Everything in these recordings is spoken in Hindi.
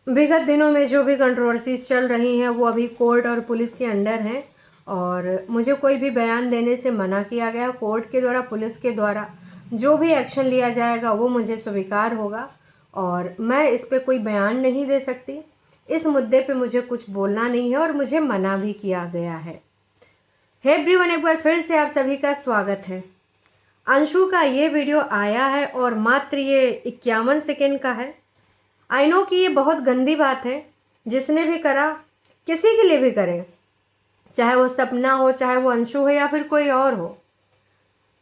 विगत दिनों में जो भी कंट्रोवर्सीज चल रही हैं वो अभी कोर्ट और पुलिस के अंडर हैं और मुझे कोई भी बयान देने से मना किया गया। कोर्ट के द्वारा, पुलिस के द्वारा जो भी एक्शन लिया जाएगा वो मुझे स्वीकार होगा और मैं इस पे कोई बयान नहीं दे सकती। इस मुद्दे पे मुझे कुछ बोलना नहीं है और मुझे मना भी किया गया है। हे एवरीवन, एक बार फिर से आप सभी का स्वागत है। अंशु का ये वीडियो आया है और मात्र ये 51 सेकेंड का है। आई नो कि ये बहुत गंदी बात है, जिसने भी करा, किसी के लिए भी करे, चाहे वो सपना हो, चाहे वो अंशु हो या फिर कोई और हो।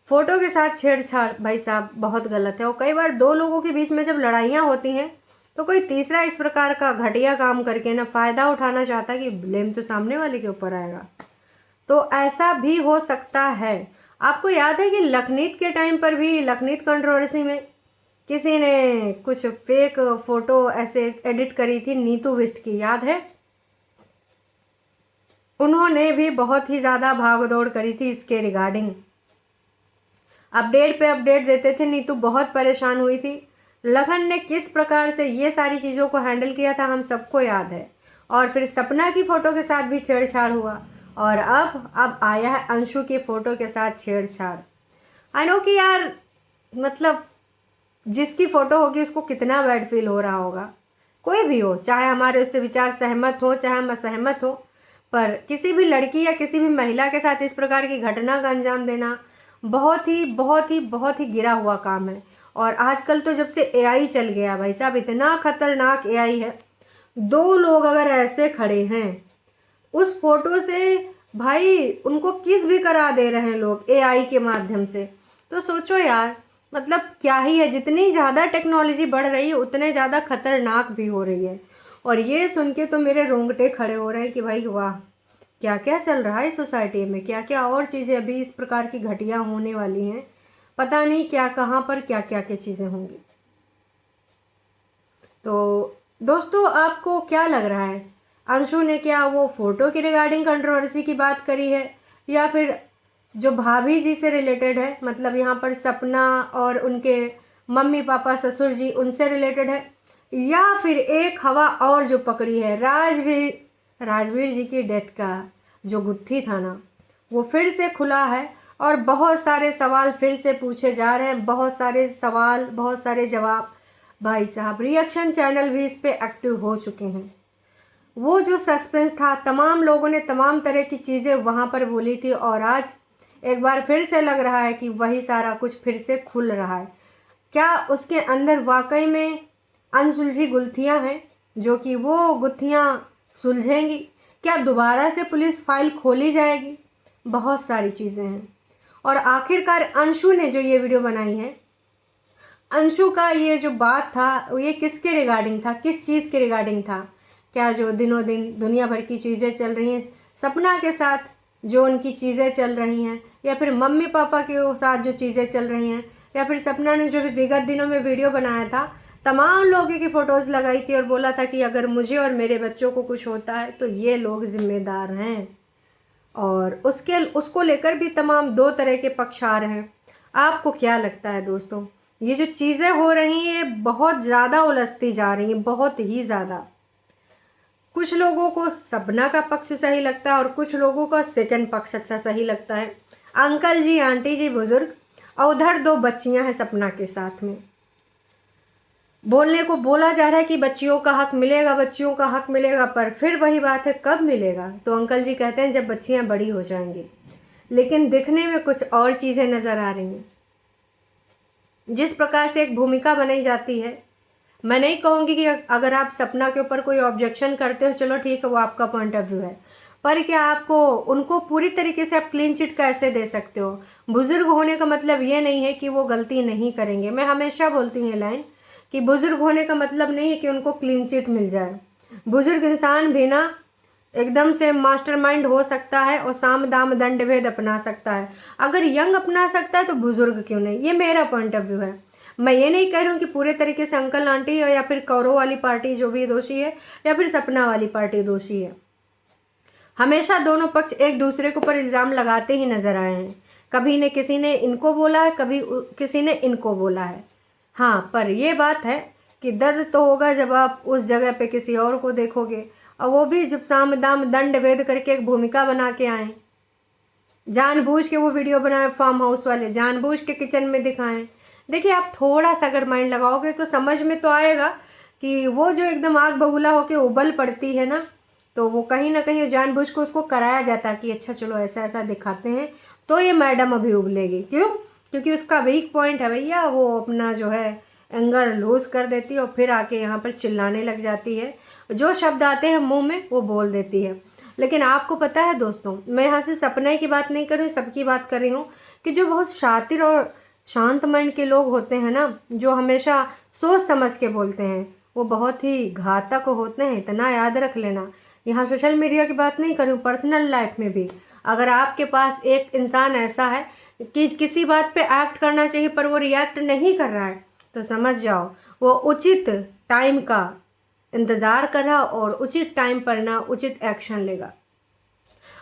फोटो के साथ छेड़छाड़ भाई साहब बहुत गलत है। और कई बार दो लोगों के बीच में जब लड़ाइयाँ होती हैं तो कोई तीसरा इस प्रकार का घटिया काम करके ना फ़ायदा उठाना चाहता है कि ब्लेम तो सामने वाले के ऊपर आएगा। तो ऐसा भी हो सकता है। आपको याद है कि लखनीत के टाइम पर भी, लखनीत कंट्रोवर्सी में किसी ने कुछ फेक फोटो ऐसे एडिट करी थी नीतू विष्ट की, याद है? उन्होंने भी बहुत ही ज़्यादा भागदौड़ करी थी इसके रिगार्डिंग। अपडेट पे अपडेट देते थे, नीतू बहुत परेशान हुई थी। लखन ने किस प्रकार से ये सारी चीज़ों को हैंडल किया था हम सबको याद है। और फिर सपना की फ़ोटो के साथ भी छेड़छाड़ हुआ और अब आया है अंशु की फ़ोटो के साथ छेड़छाड़। आई नो कि यार, मतलब जिसकी फ़ोटो होगी उसको कितना बैड फील हो रहा होगा। कोई भी हो, चाहे हमारे उससे विचार सहमत हो चाहे हम असहमत हो, पर किसी भी लड़की या किसी भी महिला के साथ इस प्रकार की घटना का अंजाम देना बहुत ही बहुत ही बहुत ही गिरा हुआ काम है। और आजकल तो जब से एआई चल गया भाई साहब, इतना खतरनाक एआई है। दो लोग अगर ऐसे खड़े हैं उस फोटो से, भाई उनको किस भी करा दे रहे हैं लोग एआई के माध्यम से। तो सोचो यार, मतलब क्या ही है। जितनी ज़्यादा टेक्नोलॉजी बढ़ रही है उतने ज़्यादा खतरनाक भी हो रही है। और ये सुन के तो मेरे रोंगटे खड़े हो रहे हैं कि भाई वाह, क्या क्या चल रहा है सोसाइटी में, क्या क्या और चीज़ें अभी इस प्रकार की घटिया होने वाली हैं। पता नहीं क्या, कहाँ पर क्या क्या क्या चीज़ें होंगी। तो दोस्तों, आपको क्या लग रहा है, अंशु ने क्या वो फ़ोटो की रिगार्डिंग कंट्रोवर्सी की बात करी है, या फिर जो भाभी जी से रिलेटेड है, मतलब यहाँ पर सपना और उनके मम्मी पापा ससुर जी उनसे रिलेटेड है, या फिर एक हवा और जो पकड़ी है राजवीर जी की डेथ का जो गुत्थी था ना, वो फिर से खुला है और बहुत सारे सवाल फिर से पूछे जा रहे हैं। बहुत सारे सवाल, बहुत सारे जवाब। भाई साहब, रिएक्शन चैनल भी इस पे एक्टिव हो चुके हैं। वो जो सस्पेंस था, तमाम लोगों ने तमाम तरह की चीज़ें वहाँ पर बोली थी और आज एक बार फिर से लग रहा है कि वही सारा कुछ फिर से खुल रहा है। क्या उसके अंदर वाकई में अनसुलझी गुत्थियाँ हैं जो कि वो गुत्थियाँ सुलझेंगी? क्या दोबारा से पुलिस फाइल खोली जाएगी? बहुत सारी चीज़ें हैं। और आखिरकार अंशु ने जो ये वीडियो बनाई है, अंशु का ये जो बात था ये किसके रिगार्डिंग था, किस चीज़ के रिगार्डिंग था? क्या जो दिनों दिन दुनिया भर की चीज़ें चल रही हैं सपना के साथ, जो उनकी चीज़ें चल रही हैं, या फिर मम्मी पापा के साथ जो चीज़ें चल रही हैं, या फिर सपना ने जो भी विगत दिनों में वीडियो बनाया था, तमाम लोगों की फ़ोटोज़ लगाई थी और बोला था कि अगर मुझे और मेरे बच्चों को कुछ होता है तो ये लोग ज़िम्मेदार हैं। और उसको लेकर भी तमाम दो तरह के पक्ष आ रहे हैं। आपको क्या लगता है दोस्तों, ये जो चीज़ें हो रही हैं बहुत ज़्यादा उलझती जा रही हैं, बहुत ही ज़्यादा। कुछ लोगों को सपना का पक्ष सही लगता है और कुछ लोगों का सेकंड पक्ष अच्छा सही लगता है। अंकल जी, आंटी जी, बुजुर्ग, और उधर दो बच्चियां हैं सपना के साथ में। बोलने को बोला जा रहा है कि बच्चियों का हक मिलेगा, बच्चियों का हक मिलेगा, पर फिर वही बात है, कब मिलेगा? तो अंकल जी कहते हैं जब बच्चियां बड़ी हो जाएंगी। लेकिन दिखने में कुछ और चीज़ें नज़र आ रही हैं। जिस प्रकार से एक भूमिका बनाई जाती है, मैं नहीं कहूँगी कि अगर आप सपना के ऊपर कोई ऑब्जेक्शन करते हो, चलो ठीक है, वो आपका पॉइंट ऑफ व्यू है, पर क्या आपको उनको पूरी तरीके से आप क्लीन चिट कैसे दे सकते हो? बुजुर्ग होने का मतलब ये नहीं है कि वो गलती नहीं करेंगे। मैं हमेशा बोलती हूँ लाइन कि बुजुर्ग होने का मतलब नहीं है कि उनको क्लीन चिट मिल जाए। बुजुर्ग इंसान भी ना एकदम से मास्टरमाइंड हो सकता है और साम दाम दंड भेद अपना सकता है। अगर यंग अपना सकता है तो बुजुर्ग क्यों नहीं? ये मेरा पॉइंट ऑफ व्यू है। मैं ये नहीं कह रही हूँ कि पूरे तरीके से अंकल आंटी या फिर कौरव वाली पार्टी जो भी दोषी है या फिर सपना वाली पार्टी दोषी है। हमेशा दोनों पक्ष एक दूसरे के ऊपर इल्ज़ाम लगाते ही नजर आए हैं। कभी ने किसी ने इनको बोला है, कभी किसी ने इनको बोला है। हाँ, पर यह बात है कि दर्द तो होगा जब आप उस जगह पे किसी और को देखोगे, और वो भी जब साम दाम दंड भेद करके एक भूमिका बना के आए, जानबूझ के वो वीडियो बनाए, फार्म हाउस वाले जानबूझ के किचन में दिखाएं। देखिए, आप थोड़ा सा अगर माइंड लगाओगे तो समझ में तो आएगा कि वो जो एकदम आग बबूला होके उबल पड़ती है ना, तो वो कहीं ना कहीं जानबूझ के उसको कराया जाता है कि अच्छा चलो ऐसा ऐसा दिखाते हैं तो ये मैडम अभी उबलेगी। क्यों? क्योंकि उसका वीक पॉइंट है भैया, वो अपना जो है एंगर लूज कर देती है और फिर आके यहाँ पर चिल्लाने लग जाती है, जो शब्द आते हैं मुंह में वो बोल देती है। लेकिन आपको पता है दोस्तों, मैं यहाँ से सपना की बात नहीं कर रही हूँ, सबकी बात कर रही हूँ कि जो बहुत शातिर और शांत माइंड के लोग होते हैं ना, जो हमेशा सोच समझ के बोलते हैं, वो बहुत ही घातक होते हैं, इतना याद रख लेना। यहाँ सोशल मीडिया की बात नहीं कर रही हूँ, पर्सनल लाइफ में भी अगर आपके पास एक इंसान ऐसा है कि किसी बात पे एक्ट करना चाहिए पर वो रिएक्ट नहीं कर रहा है, तो समझ जाओ वो उचित टाइम का इंतज़ार कर रहा और उचित टाइम पर ना उचित एक्शन लेगा।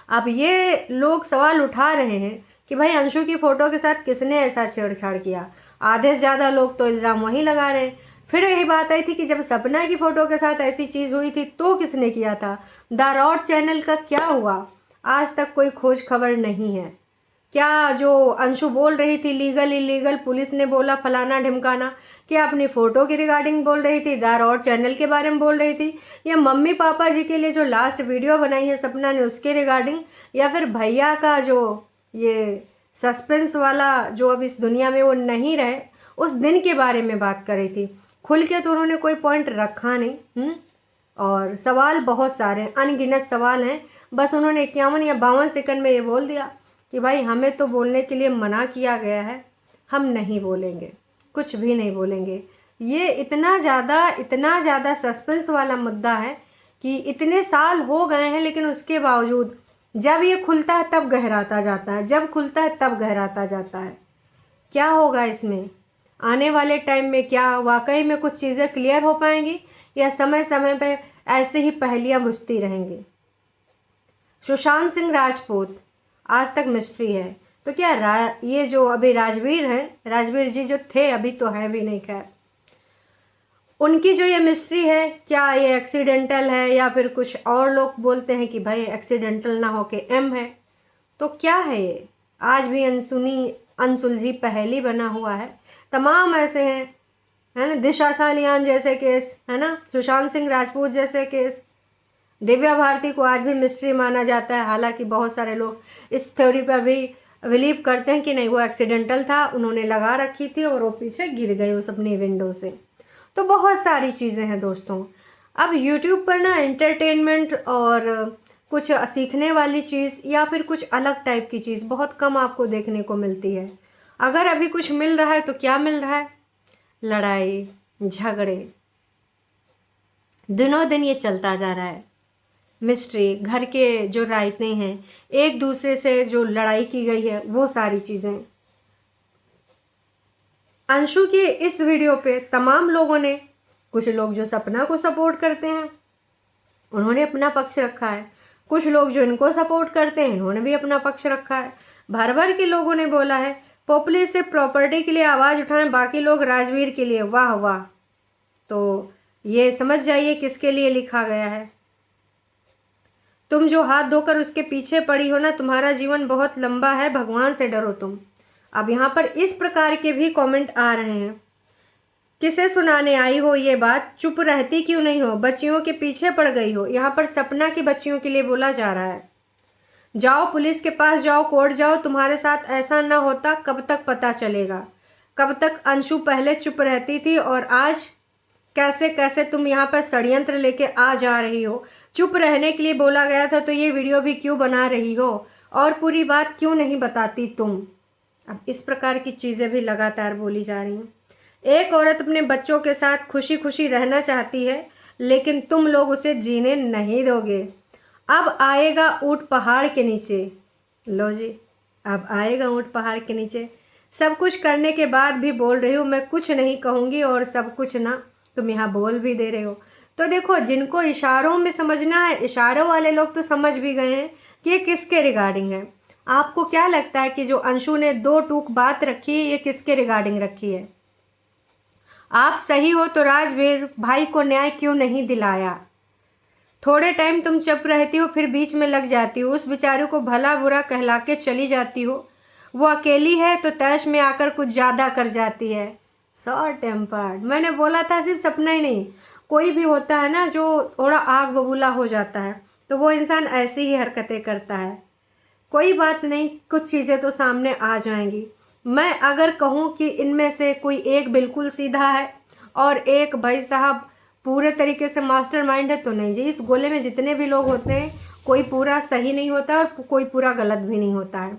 अब ये लोग सवाल उठा रहे हैं कि भाई अंशु की फ़ोटो के साथ किसने ऐसा छेड़छाड़ किया। आधे से ज़्यादा लोग तो इल्ज़ाम वहीं लगा रहे हैं। फिर यही बात आई थी कि जब सपना की फ़ोटो के साथ ऐसी चीज़ हुई थी तो किसने किया था। द रॉड चैनल का क्या हुआ, आज तक कोई खोज खबर नहीं है। क्या जो अंशु बोल रही थी लीगल इलीगल, पुलिस ने बोला फलाना ढिमकाना, क्या अपनी फ़ोटो की रिगार्डिंग बोल रही थी, द रॉड चैनल के बारे में बोल रही थी, या मम्मी पापा जी के लिए जो लास्ट वीडियो बनाई है सपना ने उसके रिगार्डिंग, या फिर भैया का जो ये सस्पेंस वाला जो अब इस दुनिया में वो नहीं रहे उस दिन के बारे में बात कर रही थी। खुल के तो उन्होंने कोई पॉइंट रखा नहीं। और सवाल बहुत सारे अनगिनत सवाल हैं, बस उन्होंने 51 या 52 सेकंड में ये बोल दिया कि भाई हमें तो बोलने के लिए मना किया गया है, हम नहीं बोलेंगे, कुछ भी नहीं बोलेंगे। ये इतना ज़्यादा सस्पेंस वाला मुद्दा है कि इतने साल हो गए हैं, लेकिन उसके बावजूद जब ये खुलता है तब गहराता जाता है, जब खुलता है तब गहराता जाता है। क्या होगा इसमें आने वाले टाइम में? क्या वाकई में कुछ चीज़ें क्लियर हो पाएंगी या समय समय पे ऐसे ही पहेलियाँ बुझती रहेंगी? सुशांत सिंह राजपूत आज तक मिस्ट्री है, तो क्या ये जो अभी राजवीर जी जो थे, अभी तो हैं भी नहीं, खैर उनकी जो ये मिस्ट्री है, क्या ये एक्सीडेंटल है या फिर कुछ और लोग बोलते हैं कि भाई एक्सीडेंटल ना हो के एम है, तो क्या है ये? आज भी अनसुलझी पहेली बना हुआ है। तमाम ऐसे हैं, है ना, दिशा सालियान जैसे केस, है ना, सुशांत सिंह राजपूत जैसे केस, दिव्या भारती को आज भी मिस्ट्री माना जाता है। हालांकि बहुत सारे लोग इस थ्योरी पर भी बिलीव करते हैं कि नहीं वो एक्सीडेंटल था, उन्होंने लगा रखी थी और वो पीछे गिर गई उस अपनी विंडो से। तो बहुत सारी चीज़ें हैं दोस्तों। अब यूट्यूब पर ना एंटरटेनमेंट और कुछ सीखने वाली चीज़ या फिर कुछ अलग टाइप की चीज़ बहुत कम आपको देखने को मिलती है। अगर अभी कुछ मिल रहा है तो क्या मिल रहा है? लड़ाई झगड़े, दिनों दिन ये चलता जा रहा है। मिस्ट्री, घर के जो रायते हैं, एक दूसरे से जो लड़ाई की गई है, वो सारी चीज़ें। अंशु की इस वीडियो पे तमाम लोगों ने, कुछ लोग जो सपना को सपोर्ट करते हैं उन्होंने अपना पक्ष रखा है, कुछ लोग जो इनको सपोर्ट करते हैं इन्होंने भी अपना पक्ष रखा है। भर भर के लोगों ने बोला है पॉपुलर से प्रॉपर्टी के लिए आवाज़ उठाएं, बाकी लोग राजवीर के लिए। वाह वाह। तो ये समझ जाइए किसके लिए लिखा गया है। तुम जो हाथ धोकर उसके पीछे पड़ी हो ना, तुम्हारा जीवन बहुत लंबा है, भगवान से डरो तुम। अब यहाँ पर इस प्रकार के भी कमेंट आ रहे हैं, किसे सुनाने आई हो ये बात, चुप रहती क्यों नहीं हो, बच्चियों के पीछे पड़ गई हो। यहाँ पर सपना की बच्चियों के लिए बोला जा रहा है। जाओ पुलिस के पास जाओ, कोर्ट जाओ, तुम्हारे साथ ऐसा ना होता कब तक पता चलेगा। कब तक अंशु पहले चुप रहती थी और आज कैसे कैसे तुम यहाँ पर षड्यंत्र लेके आ जा रही हो। चुप रहने के लिए बोला गया था तो ये वीडियो भी क्यों बना रही हो और पूरी बात क्यों नहीं बताती तुम। अब इस प्रकार की चीज़ें भी लगातार बोली जा रही हैं। एक औरत अपने बच्चों के साथ खुशी खुशी रहना चाहती है, लेकिन तुम लोग उसे जीने नहीं दोगे। अब आएगा ऊंट पहाड़ के नीचे। लो जी, अब आएगा ऊंट पहाड़ के नीचे। सब कुछ करने के बाद भी बोल रही हूँ मैं कुछ नहीं कहूँगी, और सब कुछ ना तुम यहाँ बोल भी दे रहे हो। तो देखो, जिनको इशारों में समझना है, इशारों वाले लोग तो समझ भी गए हैं कि ये किसके रिगार्डिंग है। आपको क्या लगता है कि जो अंशु ने दो टूक बात रखी है ये किसके रिगार्डिंग रखी है? आप सही हो तो राजवीर भाई को न्याय क्यों नहीं दिलाया? थोड़े टाइम तुम चुप रहती हो, फिर बीच में लग जाती हो, उस बेचारे को भला बुरा कहला के चली जाती हो। वो अकेली है तो तैश में आकर कुछ ज़्यादा कर जाती है। Short tempered. मैंने बोला था सिर्फ सपना ही नहीं, कोई भी होता है ना जो थोड़ा आग बबूला हो जाता है, तो वो इंसान ऐसी ही हरकतें करता है। कोई बात नहीं, कुछ चीज़ें तो सामने आ जाएंगी। मैं अगर कहूँ कि इनमें से कोई एक बिल्कुल सीधा है और एक भाई साहब पूरे तरीके से मास्टरमाइंड है, तो नहीं जी, इस गोले में जितने भी लोग होते हैं कोई पूरा सही नहीं होता और कोई पूरा गलत भी नहीं होता है।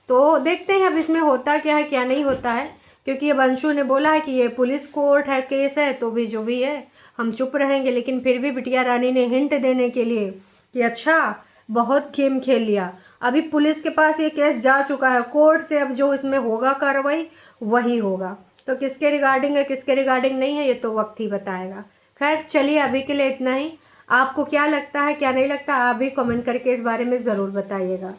तो देखते हैं अब इसमें होता क्या है क्या नहीं होता है, क्योंकि अब अंशु ने बोला है कि ये पुलिस कोर्ट है, केस है, तो भी जो भी है हम चुप रहेंगे। लेकिन फिर भी बिटिया रानी ने हिंट देने के लिए कि अच्छा बहुत गेम खेल लिया, अभी पुलिस के पास ये केस जा चुका है कोर्ट से, अब जो इसमें होगा कार्रवाई वही होगा। तो किसके रिगार्डिंग है किसके रिगार्डिंग नहीं है ये तो वक्त ही बताएगा। खैर चलिए, अभी के लिए इतना ही। आपको क्या लगता है क्या नहीं लगता, आप भी कमेंट करके इस बारे में ज़रूर बताइएगा।